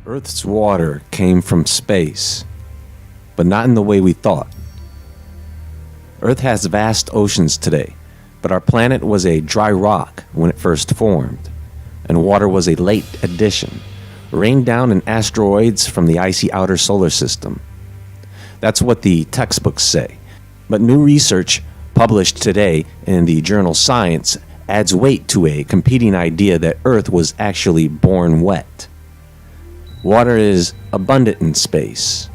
Earth's water came from space, but not in the way we thought. Earth has vast oceans today, but our planet was a dry rock when it first formed, and water was a late addition, rained down in asteroids from the icy outer solar system. That's what the textbooks say, but new research published today in the journal Science adds weight to a competing idea that Earth was actually born wet. Water is abundant in space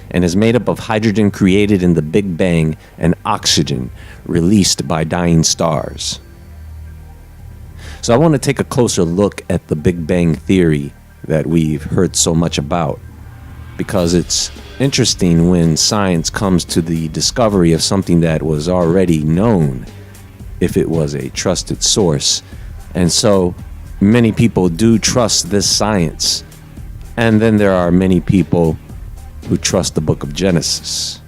and is made up of hydrogen created in the Big Bang and oxygen released by dying stars. So I want to take a closer look at the Big Bang theory that we've heard so much about, because it's interesting when science comes to the discovery of something that was already known if it was a trusted source. And so many people do trust this science. And then there are many people who trust the book of Genesis.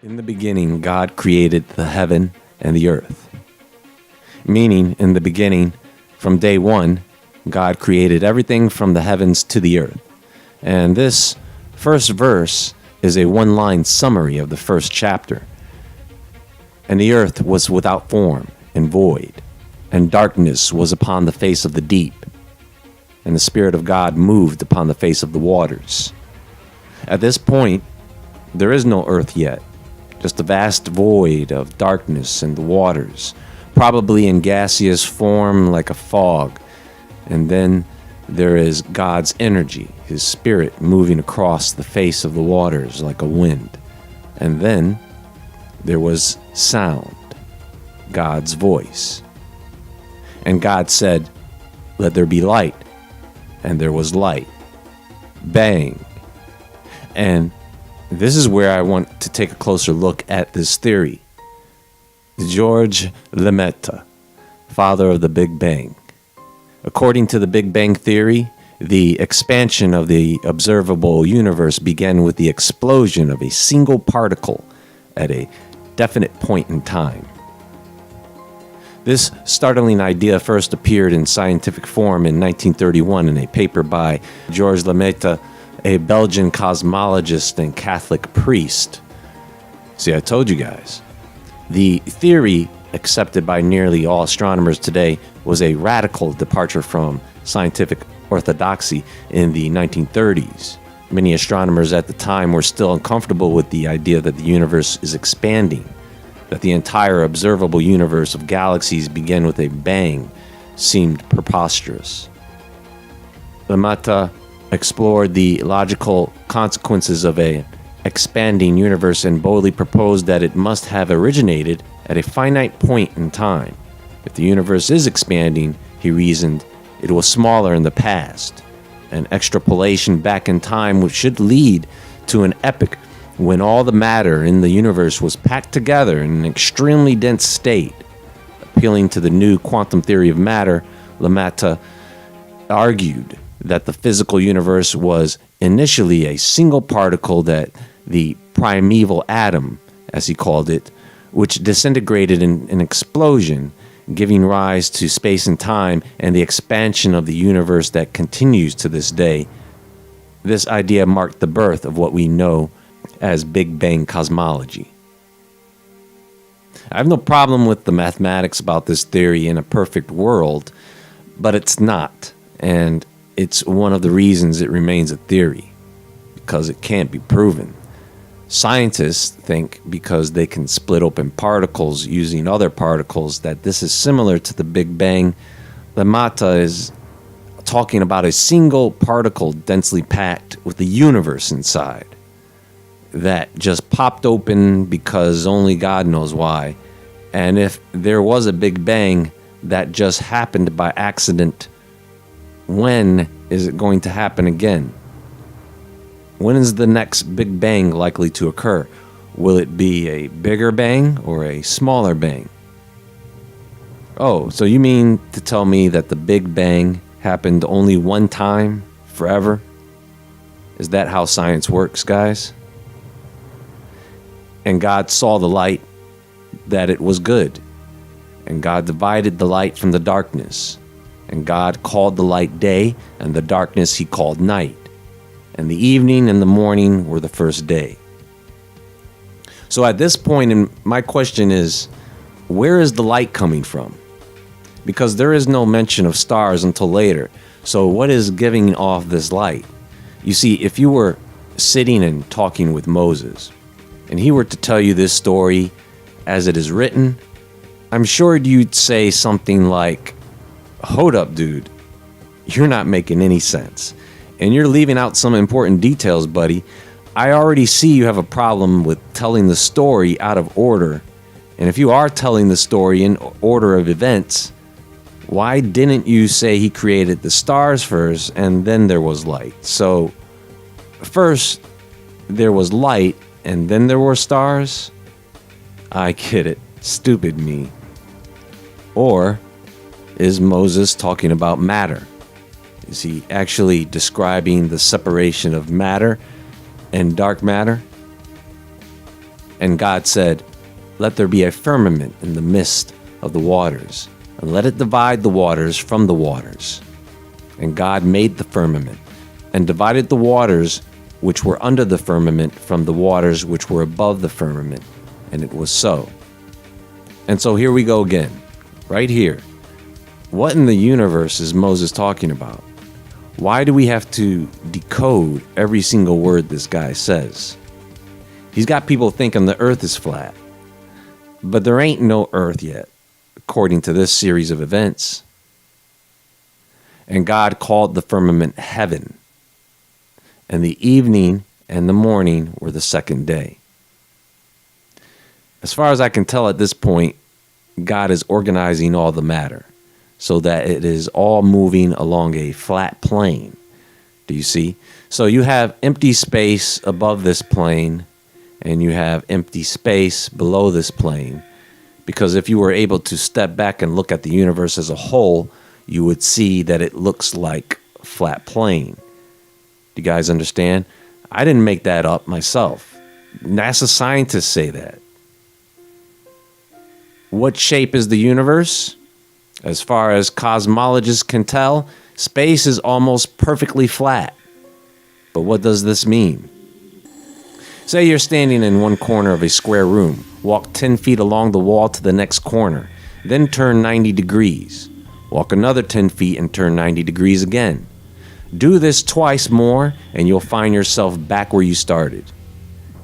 In the beginning, God created the heaven and the earth. Meaning, in the beginning, from day one, God created everything from the heavens to the earth. And this first verse is a one-line summary of the first chapter. And the earth was without form and void, and darkness was upon the face of the deep, and the Spirit of God moved upon the face of the waters. At this point, there is no earth yet. Just a vast void of darkness and the waters, probably in gaseous form like a fog. And then there is God's energy, His Spirit moving across the face of the waters like a wind. And then there was sound, God's voice. And God said, "Let there be light." And there was light. Bang. And this is where I want to take a closer look at this theory. Georges Lemaitre, father of the Big Bang. According to the Big Bang theory, the expansion of the observable universe began with the explosion of a single particle at a definite point in time. This startling idea first appeared in scientific form in 1931 in a paper by Georges Lemaitre, a Belgian cosmologist and Catholic priest. See, I told you guys. The theory accepted by nearly all astronomers today was a radical departure from scientific orthodoxy in the 1930s. Many astronomers at the time were still uncomfortable with the idea that the universe is expanding, that the entire observable universe of galaxies began with a bang seemed preposterous. Lemaitre explored the logical consequences of an expanding universe and boldly proposed that it must have originated at a finite point in time. If the universe is expanding, he reasoned, it was smaller in the past. An extrapolation back in time should lead to an epoch when all the matter in the universe was packed together in an extremely dense state. Appealing to the new quantum theory of matter, Lemaitre argued that the physical universe was initially a single particle, that the primeval atom, as he called it, which disintegrated in an explosion, giving rise to space and time and the expansion of the universe that continues to this day. This idea marked the birth of what we know as Big Bang cosmology. I have no problem with the mathematics about this theory in a perfect world, but it's not, and it's one of the reasons it remains a theory, because it can't be proven. Scientists think because they can split open particles using other particles that this is similar to the Big Bang. Lemaitre is talking about a single particle densely packed with the universe inside that just popped open because only God knows why. And if there was a Big Bang that just happened by accident, when is it going to happen again? When is the next Big Bang likely to occur? Will it be a bigger bang or a smaller bang? Oh, so you mean to tell me that the Big Bang happened only one time, forever? Is that how science works, guys? And God saw the light, that it was good. And God divided the light from the darkness. And God called the light day, and the darkness he called night. And the evening and the morning were the first day. So at this point, my question is, where is the light coming from? Because there is no mention of stars until later. So what is giving off this light? You see, if you were sitting and talking with Moses, and he were to tell you this story as it is written, I'm sure you'd say something like, hold up, dude, you're not making any sense. And you're leaving out some important details, buddy. I already see you have a problem with telling the story out of order. And if you are telling the story in order of events, why didn't you say he created the stars first and then there was light? So first there was light and then there were stars? I get it. Stupid me. Or is Moses talking about matter? Is he actually describing the separation of matter and dark matter? And God said, let there be a firmament in the midst of the waters, and let it divide the waters from the waters. And God made the firmament, and divided the waters which were under the firmament from the waters which were above the firmament. And it was so. And so here we go again, right here. What in the universe is Moses talking about? Why do we have to decode every single word this guy says? He's got people thinking the earth is flat. But there ain't no earth yet, according to this series of events. And God called the firmament heaven. And the evening and the morning were the second day. As far as I can tell at this point, God is organizing all the matter so that it is all moving along a flat plane. Do you see? So you have empty space above this plane, and you have empty space below this plane. Because if you were able to step back and look at the universe as a whole, you would see that it looks like a flat plane. Do you guys understand? I didn't make that up myself. NASA scientists say that. What shape is the universe? As far as cosmologists can tell, space is almost perfectly flat. But what does this mean? Say you're standing in one corner of a square room. Walk 10 feet along the wall to the next corner. Then turn 90 degrees. Walk another 10 feet and turn 90 degrees again. Do this twice more and you'll find yourself back where you started.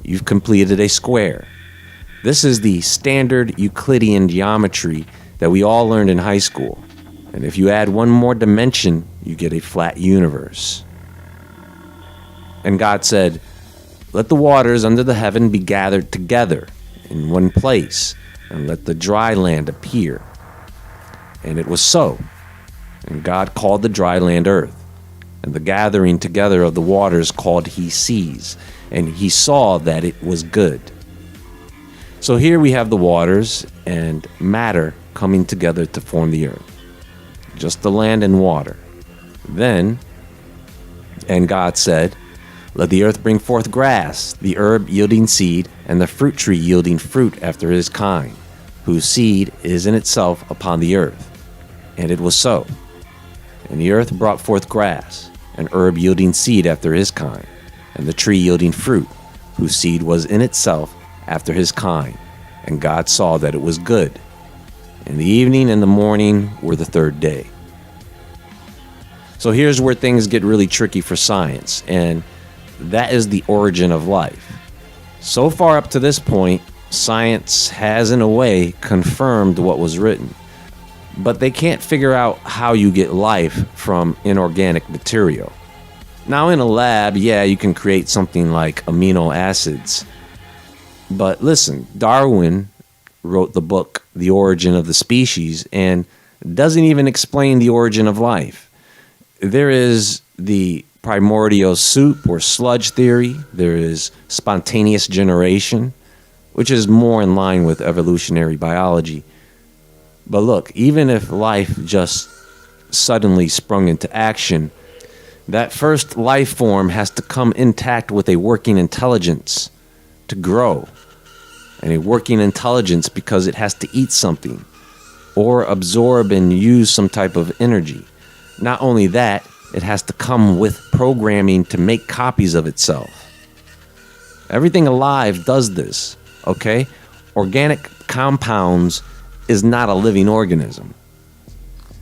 You've completed a square. This is the standard Euclidean geometry that we all learned in high school. And if you add one more dimension, you get a flat universe. And God said, let the waters under the heaven be gathered together in one place, and let the dry land appear. And it was so. And God called the dry land earth, and the gathering together of the waters called he seas, and he saw that it was good. So here we have the waters and matter coming together to form the earth. Just the land and water. Then, and God said, let the earth bring forth grass, the herb yielding seed, and the fruit tree yielding fruit after his kind, whose seed is in itself upon the earth. And it was so. And the earth brought forth grass, an herb yielding seed after his kind, and the tree yielding fruit, whose seed was in itself after his kind. And God saw that it was good. And the evening and the morning were the third day. So here's where things get really tricky for science, and that is the origin of life. So far up to this point, science has in a way confirmed what was written. But they can't figure out how you get life from inorganic material. Now in a lab, yeah, you can create something like amino acids. But listen, Darwin wrote the book, The Origin of the Species, and doesn't even explain the origin of life. There is the primordial soup or sludge theory. There is spontaneous generation, which is more in line with evolutionary biology. But look, even if life just suddenly sprung into action, that first life form has to come intact with a working intelligence to grow. And a working intelligence because it has to eat something or absorb and use some type of energy. Not only that, it has to come with programming to make copies of itself. Everything alive does this, okay? Organic compounds is not a living organism.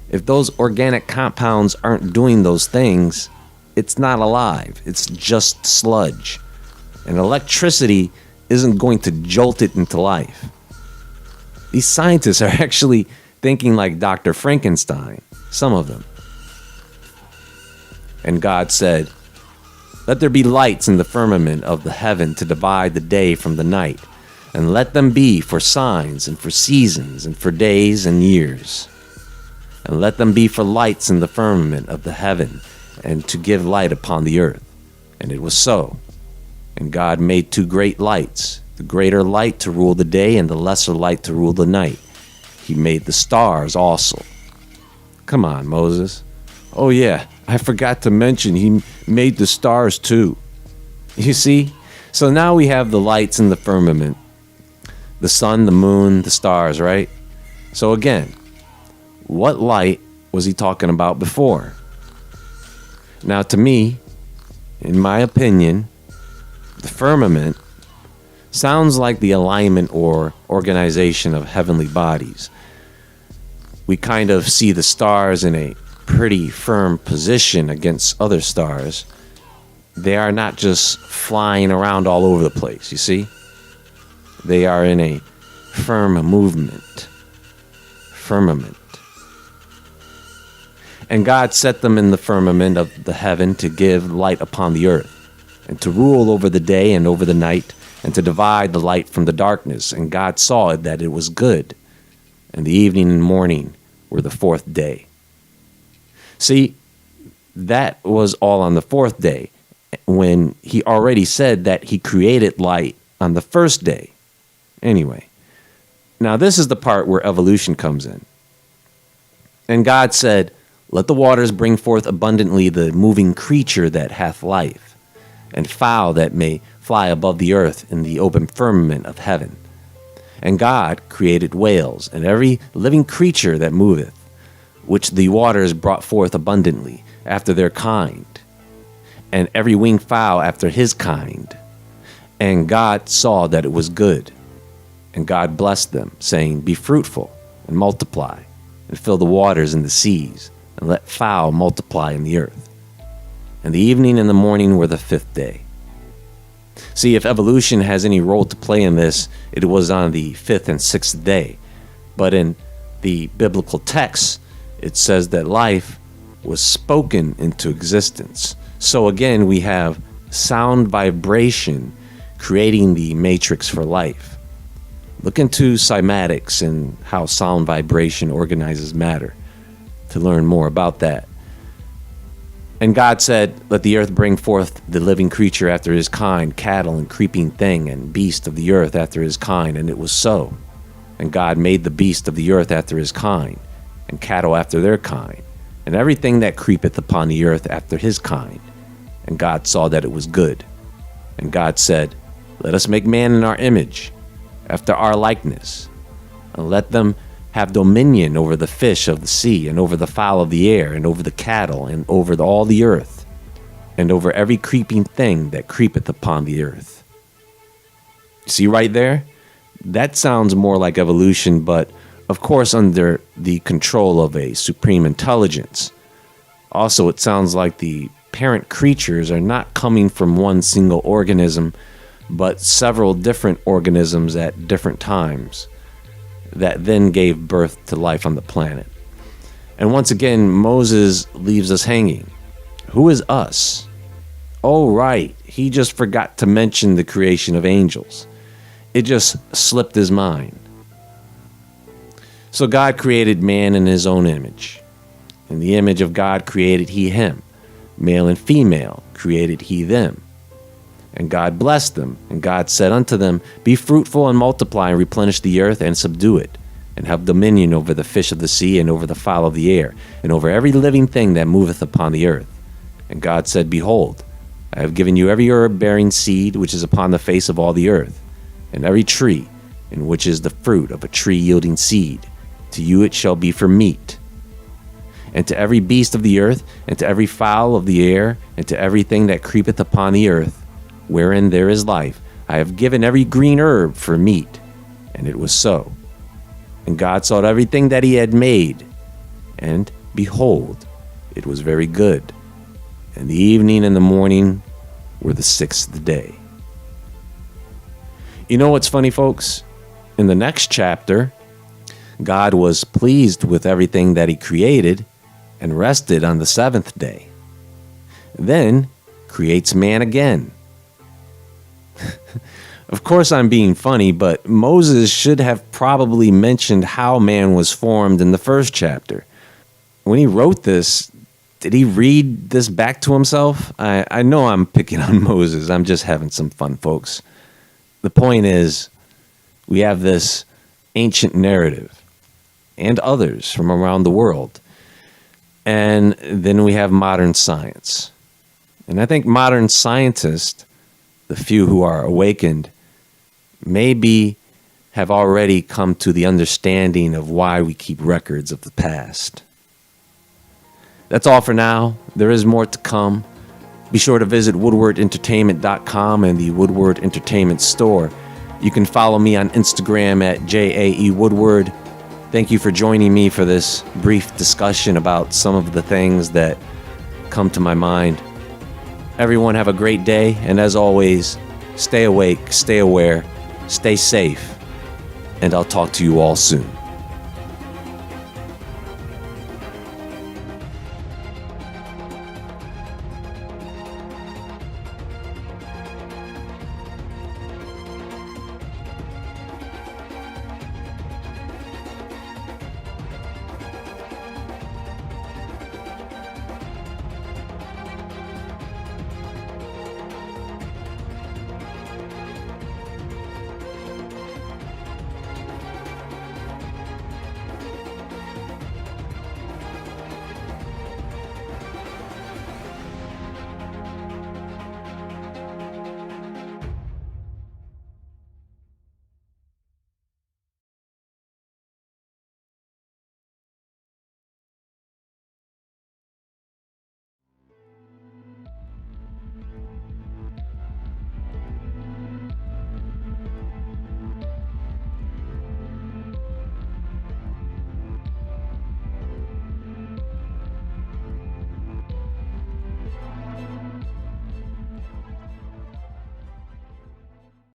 If those organic compounds aren't doing those things, it's not alive. It's just sludge. And electricity isn't going to jolt it into life. These scientists are actually thinking like Dr. Frankenstein, some of them. And God said, "Let there be lights in the firmament of the heaven to divide the day from the night, and let them be for signs and for seasons and for days and years. And let them be for lights in the firmament of the heaven, and to give light upon the earth." And it was so. And God made two great lights, the greater light to rule the day and the lesser light to rule the night. He made the stars also. Come on, Moses. Oh yeah, I forgot to mention he made the stars too. You see? So now we have the lights in the firmament. The sun, the moon, the stars, right? So again, what light was he talking about before? Now to me, in my opinion, the firmament sounds like the alignment or organization of heavenly bodies. We kind of see the stars in a pretty firm position against other stars. They are not just flying around all over the place, you see? They are in a firm movement. Firmament. And God set them in the firmament of the heaven to give light upon the earth, and to rule over the day and over the night, and to divide the light from the darkness. And God saw it that it was good. And the evening and morning were the fourth day. See, that was all on the fourth day, when he already said that he created light on the first day. Anyway, now this is the part where evolution comes in. And God said, "Let the waters bring forth abundantly the moving creature that hath life, and fowl that may fly above the earth in the open firmament of heaven. And God created whales, and every living creature that moveth, which the waters brought forth abundantly, after their kind, and every winged fowl after his kind. And God saw that it was good. And God blessed them, saying, Be fruitful, and multiply, and fill the waters and the seas, and let fowl multiply in the earth. And the evening and the morning were the fifth day." See, if evolution has any role to play in this, it was on the fifth and sixth day. But in the biblical text, it says that life was spoken into existence. So again, we have sound vibration creating the matrix for life. Look into cymatics and how sound vibration organizes matter to learn more about that. And God said, "Let the earth bring forth the living creature after his kind, cattle and creeping thing, and beast of the earth after his kind." And it was so. And God made the beast of the earth after his kind, and cattle after their kind, and everything that creepeth upon the earth after his kind. And God saw that it was good. And God said, "Let us make man in our image, after our likeness, and let them have dominion over the fish of the sea, and over the fowl of the air, and over the cattle, and over all the earth, and over every creeping thing that creepeth upon the earth." See right there? That sounds more like evolution, but of course under the control of a supreme intelligence. Also, it sounds like the parent creatures are not coming from one single organism, but several different organisms at different times that then gave birth to life on the planet. And once again, Moses leaves us hanging. Who is us? Oh, right, he just forgot to mention the creation of angels. It just slipped his mind. So God created man in his own image. In the image of God created he him. Male and female created he them. And God blessed them, and God said unto them, Be fruitful and multiply, and replenish the earth, and subdue it, and have dominion over the fish of the sea, and over the fowl of the air, and over every living thing that moveth upon the earth. And God said, Behold, I have given you every herb bearing seed which is upon the face of all the earth, and every tree, in which is the fruit of a tree yielding seed. To you it shall be for meat. And to every beast of the earth, and to every fowl of the air, and to everything that creepeth upon the earth, wherein there is life, I have given every green herb for meat. And it was so. And God saw everything that he had made, and behold, it was very good. And the evening and the morning were the sixth day. You know what's funny, folks? In the next chapter, God was pleased with everything that he created and rested on the seventh day. Then creates man again. Of course, I'm being funny, but Moses should have probably mentioned how man was formed in the first chapter. When he wrote this, did he read this back to himself? I know I'm picking on Moses. I'm just having some fun, folks. The point is, we have this ancient narrative and others from around the world. And then we have modern science. And I think modern scientists, the few who are awakened, maybe have already come to the understanding of why we keep records of the past. That's all for now. There is more to come. Be sure to visit woodwardentertainment.com and the Woodward Entertainment Store. You can follow me on Instagram at JAEWoodward. Thank you for joining me for this brief discussion about some of the things that come to my mind. Everyone have a great day, and as always, stay awake, stay aware, stay safe, and I'll talk to you all soon.